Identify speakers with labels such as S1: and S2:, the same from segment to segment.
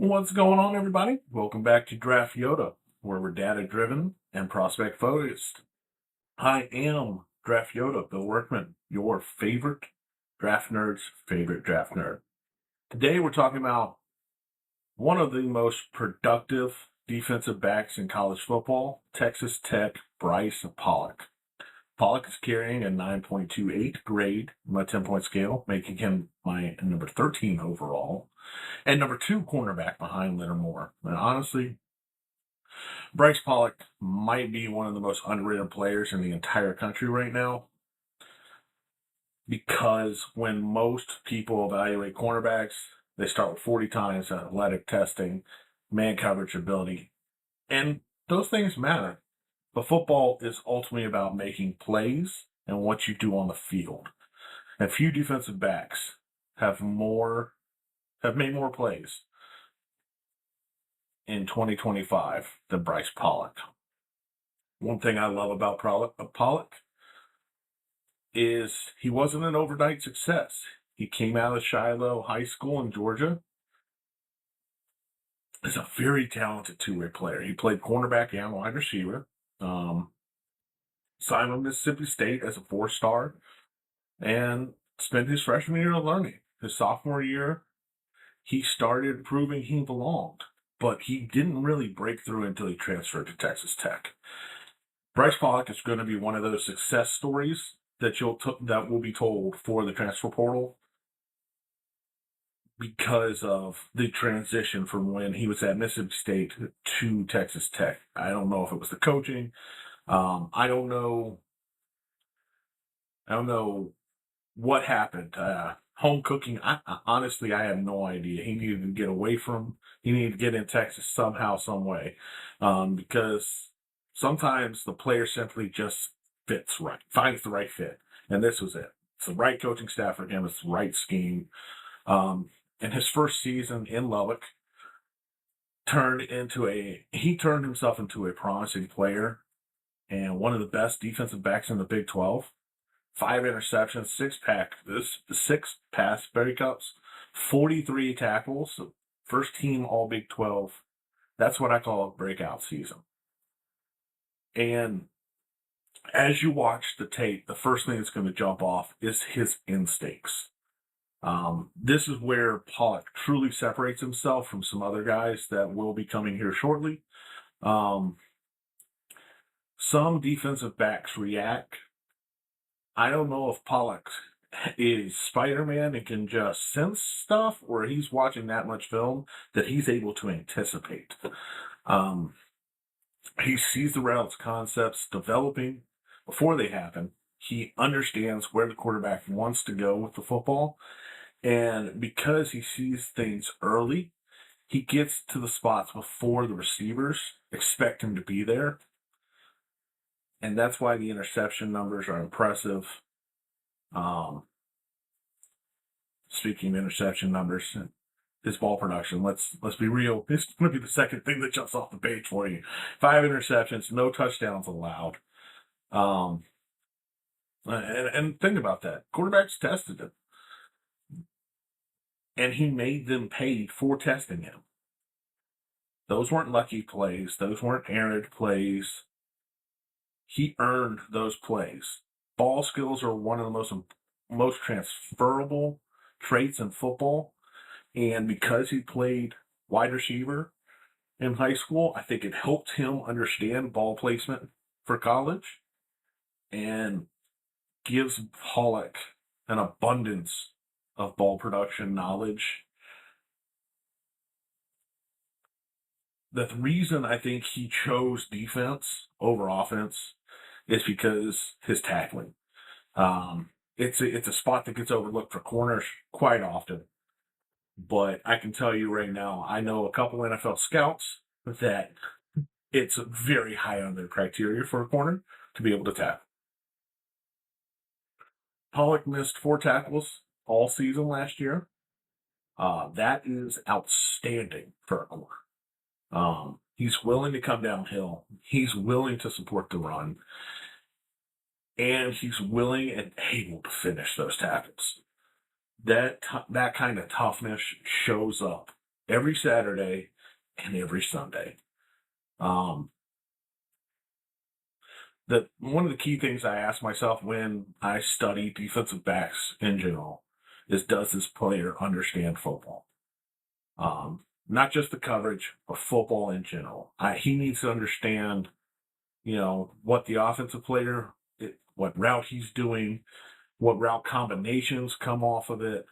S1: What's going on, everybody? Welcome back to Draft Yoda, where we're data-driven and prospect-focused. I am Draft Yoda, Bill Workman, your favorite draft nerd's favorite draft nerd. Today, we're talking about one of the most productive defensive backs in college football, Texas Tech Brice Pollock. Pollock is carrying a 9.28 grade on my 10-point scale, making him my number 13 overall, and number 2 cornerback behind Leonard Moore. And honestly, Brice Pollock might be one of the most underrated players in the entire country right now, because when most people evaluate cornerbacks, they start with 40 times athletic testing, man coverage ability, and those things matter. But football is ultimately about making plays and what you do on the field. And few defensive backs have made more plays in 2025 than Brice Pollock. One thing I love about Pollock is he wasn't an overnight success. He came out of Shiloh High School in Georgia as a very talented two-way player. He played cornerback and wide receiver. Signed with Mississippi State as a 4-star and spent his freshman year learning. His sophomore year, he started proving he belonged, but he didn't really break through until he transferred to Texas Tech. Brice Pollock is going to be one of those success stories that will be told for the transfer portal, because of the transition from when he was at Mississippi State to Texas Tech. I don't know if it was the coaching. I don't know what happened. Home cooking. Honestly, I have no idea. He needed to get away from. He needed to get in Texas somehow, some way, because sometimes the player simply just finds the right fit, and this was it. It's the right coaching staff for him. It's the right scheme. In his first season in Lubbock, he turned himself into a promising player and one of the best defensive backs in the Big 12. 5 interceptions, 6 pass breakups, 43 tackles, first team All Big 12. That's what I call a breakout season. And as you watch the tape, the first thing that's going to jump off is his instincts. This is where Pollock truly separates himself from some other guys that will be coming here shortly. Some defensive backs react. I don't know if Pollock is Spider-Man and can just sense stuff, or he's watching that much film that he's able to anticipate. He sees the routes concepts developing before they happen. He understands where the quarterback wants to go with the football. And because he sees things early, he gets to the spots before the receivers expect him to be there. And that's why the interception numbers are impressive. Speaking of interception numbers, his ball production, let's be real. This is going to be the second thing that jumps off the page for you. 5 interceptions, no touchdowns allowed. And think about that. Quarterbacks tested him. And he made them pay for testing him. Those weren't lucky plays. Those weren't errant plays. He earned those plays. Ball skills are one of the most transferable traits in football. And because he played wide receiver in high school, I think it helped him understand ball placement for college and gives Pollock an abundance of ball production knowledge. The reason I think he chose defense over offense is because his tackling. It's a spot that gets overlooked for corners quite often. But I can tell you right now, I know a couple NFL scouts that it's very high on their criteria for a corner to be able to tackle. Pollock missed 4 tackles all season last year. That is outstanding for a corner. He's willing to come downhill. He's willing to support the run. And he's willing and able to finish those tackles. That kind of toughness shows up every Saturday and every Sunday. One of the key things I ask myself when I study defensive backs in general is, does this player understand football? Not just the coverage, but football in general. He needs to understand, what the offensive player, what route he's doing, what route combinations come off of it,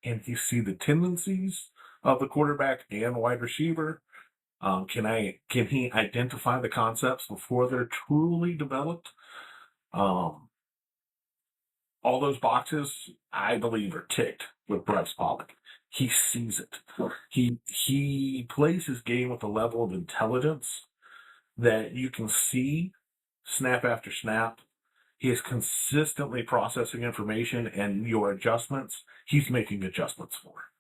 S1: and you see the tendencies of the quarterback and wide receiver. Can he identify the concepts before they're truly developed? All those boxes, I believe, are ticked with Brice Pollock. He sees it. He plays his game with a level of intelligence that you can see snap after snap. He is consistently processing information, and your adjustments, he's making adjustments for.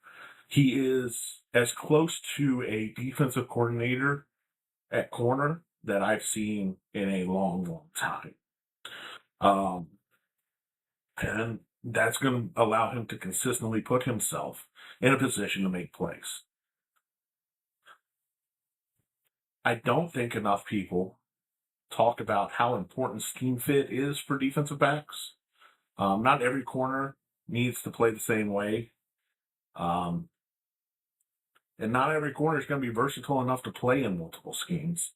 S1: He is as close to a defensive coordinator at corner that I've seen in a long, long time. And that's going to allow him to consistently put himself in a position to make plays. I don't think enough people talk about how important scheme fit is for defensive backs. Not every corner needs to play the same way. And not every corner is going to be versatile enough to play in multiple schemes.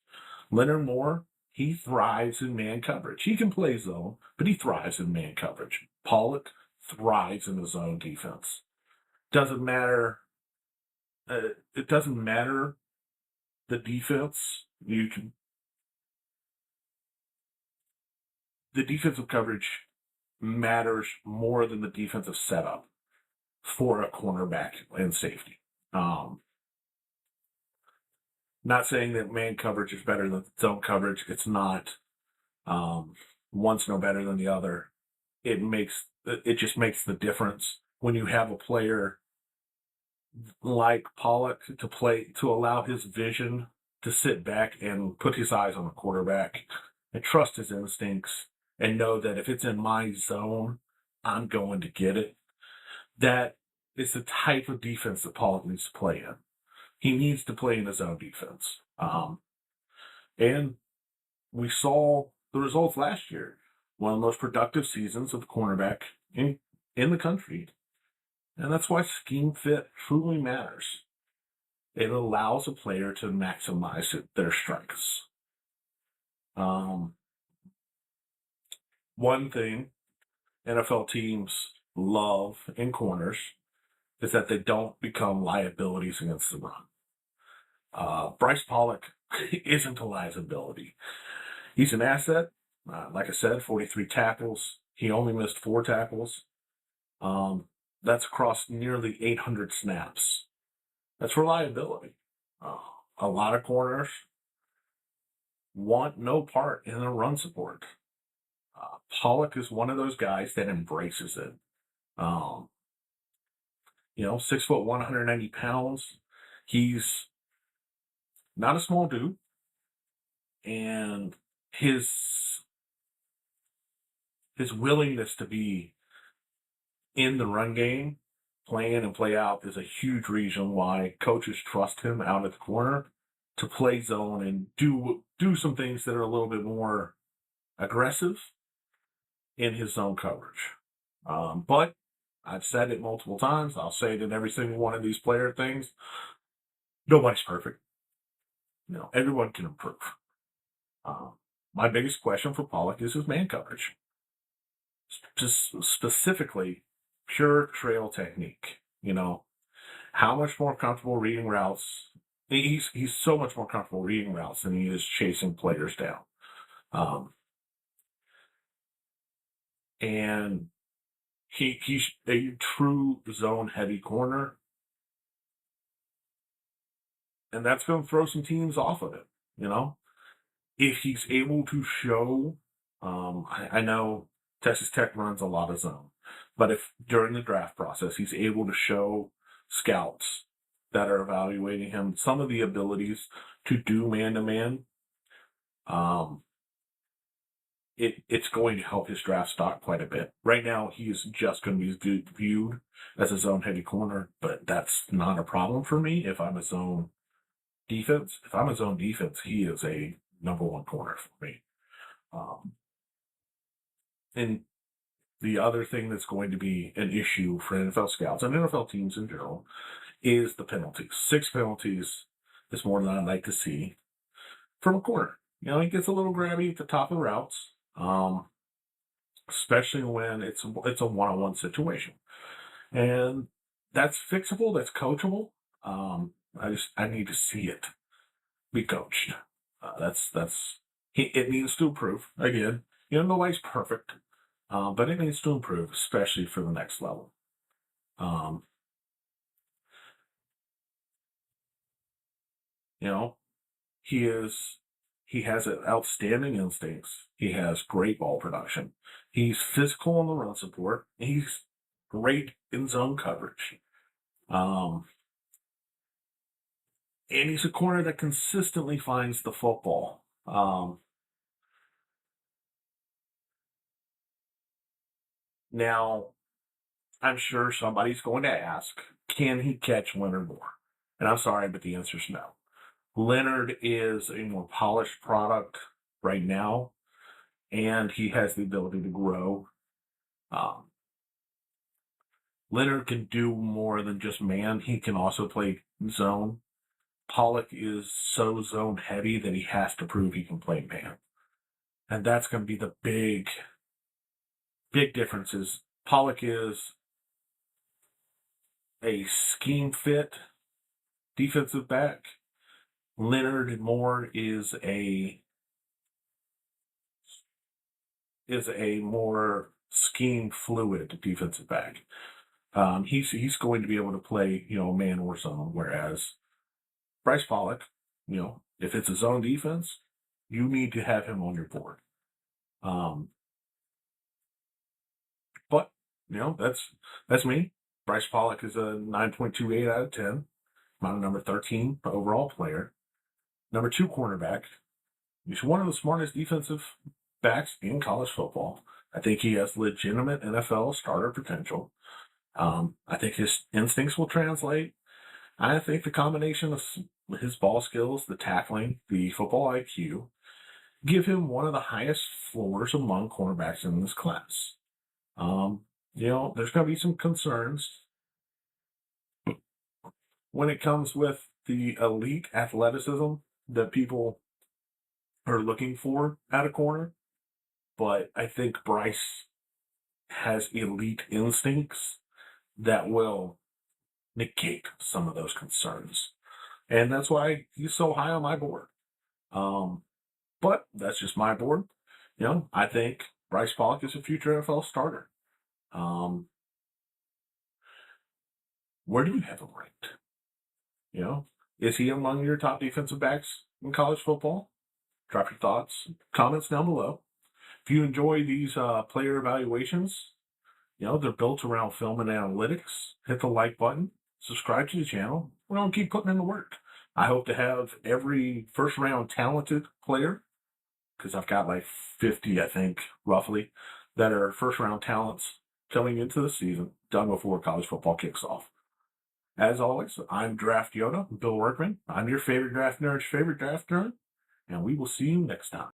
S1: Leonard Moore, he thrives in man coverage. He can play zone, but he thrives in man coverage. Pollock thrives in the zone defense. Doesn't matter. It doesn't matter the defense. The defensive coverage matters more than the defensive setup for a cornerback and safety. Not saying that man coverage is better than zone coverage. It's not. One's no better than the other. It just makes the difference when you have a player like Pollock to allow his vision to sit back and put his eyes on the quarterback and trust his instincts and know that if it's in my zone, I'm going to get it. That is the type of defense that Pollock needs to play in. He needs to play in his own defense. And we saw the results last year. One of the most productive seasons of the cornerback in the country. And that's why scheme fit truly matters. It allows a player to maximize their strengths. One thing NFL teams love in corners is that they don't become liabilities against the run. Brice Pollock isn't a liability. He's an asset. Like I said, 43 tackles. He only missed 4 tackles. That's across nearly 800 snaps. That's reliability. A lot of corners want no part in a run support. Pollock is one of those guys that embraces it. 6 foot, 190 pounds. He's not a small dude. And his willingness to be in the run game, play in and play out, is a huge reason why coaches trust him out at the corner to play zone and do some things that are a little bit more aggressive in his zone coverage. But I've said it multiple times. I'll say it in every single one of these player things. Nobody's perfect. Everyone can improve. My biggest question for Pollock is his man coverage. Specifically, pure trail technique. How much more comfortable reading routes. He's so much more comfortable reading routes than he is chasing players down. And he's a true zone heavy corner. And that's going to throw some teams off of it, If he's able to show, I know Texas Tech runs a lot of zone, but if during the draft process he's able to show scouts that are evaluating him some of the abilities to do man-to-man, it's going to help his draft stock quite a bit. Right now, he is just going to be viewed as a zone heavy corner, but that's not a problem for me if I'm a zone defense. If I'm a zone defense, he is a number one corner for me. Um, and the other thing that's going to be an issue for NFL scouts and NFL teams in general is the penalties. 6 penalties is more than I'd like to see from a corner. He gets a little grabby at the top of the routes, especially when it's a one-on-one situation, and that's fixable. That's coachable. I need to see it be coached. It needs to improve again. Nobody's perfect, but it needs to improve, especially for the next level. Um, you know, he has outstanding instincts. He has great ball production. He's physical in the run support. He's great in zone coverage. And he's a corner that consistently finds the football. Now, I'm sure somebody's going to ask, can he catch Leonard Moore? And I'm sorry, but the answer is no. Leonard is a more polished product right now, and he has the ability to grow. Um, Leonard can do more than just man. He can also play zone. Pollock is so zone heavy that he has to prove he can play man. And that's going to be the big difference is Pollock is a scheme fit defensive back. Leonard Moore is a more scheme fluid defensive back. He's going to be able to play, man or zone, whereas Brice Pollock, if it's a zone defense, you need to have him on your board. But that's me. Brice Pollock is a 9.28 out of 10. I'm a number 13 overall player. Number 2 cornerback. He's one of the smartest defensive backs in college football. I think he has legitimate NFL starter potential. I think his instincts will translate. I think the combination of his ball skills, the tackling, the football IQ, give him one of the highest floors among cornerbacks in this class. There's going to be some concerns when it comes with the elite athleticism that people are looking for at a corner. But I think Brice has elite instincts that will negate some of those concerns. And that's why he's so high on my board. But that's just my board. I think Brice Pollock is a future NFL starter. Where do you have him ranked? Is he among your top defensive backs in college football? Drop your thoughts, comments down below. If you enjoy these player evaluations, they're built around film and analytics. Hit the like button, subscribe to the channel. We're going to keep putting in the work. I hope to have every first round talented player, because I've got like 50, I think, roughly, that are first round talents coming into the season, done before college football kicks off. As always, I'm Draft Yoda, Bill Workman. I'm your favorite draft nerd's favorite draft nerd, and we will see you next time.